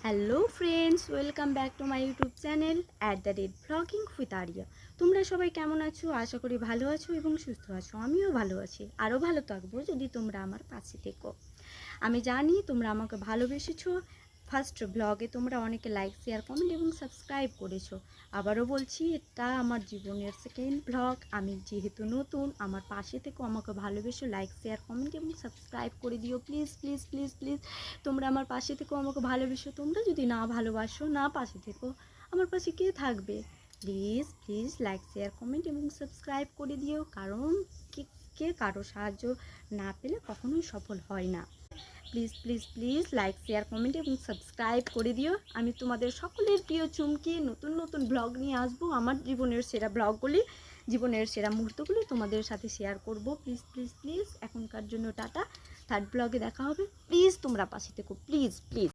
Hello friends, welcome back to my YouTube channel @vlogging with Aria. তোমরা সবাই কেমন আছো? আশা করি ভালো আছো এবং সুস্থ আছো। আমিও ভালো আছি, আরও ভালো থাকবো যদি তোমরা আমার পাশে থেকো। আমি জানি তোমরা আমাকে ভালোবেসেছো। ফার্স্ট ব্লগে তোমরা অনেকে লাইক, শেয়ার, কমেন্ট এবং সাবস্ক্রাইব করেছো। আবারও বলছি, এটা আমার জীবনের সেকেন্ড ব্লগ। আমি যেহেতু নতুন, আমার পাশে থেকেও আমাকে ভালোবেসো, লাইক, শেয়ার, কমেন্ট এবং সাবস্ক্রাইব করে দিও প্লিজ প্লিজ প্লিজ প্লিজ। তোমরা আমার পাশে থেকেও আমাকে ভালোবেসো। তোমরা যদি না ভালোবাসো, না পাশে থেকো, আমার পাশে কে থাকবে? Please please like, share, comment এবং সাবস্ক্রাইব করে দিও, কারণ কে কারো সাহায্য না পেলে কখনোই সফল হয় না। Please please please like, share, comment এবং সাবস্ক্রাইব করে দিও। আমি তোমাদের সকলের প্রিয় চুমকি নতুন নতুন ব্লগ নিয়ে আসবো। আমার জীবনের সেরা ব্লগগুলি, জীবনের সেরা মুহূর্তগুলি তোমাদের সাথে শেয়ার করব। প্লিজ প্লিজ প্লিজ এখনকার জন্য টাটা। থার্ড ব্লগে দেখা হবে। প্লিজ তোমরা পাশে থেকো, প্লিজ প্লিজ।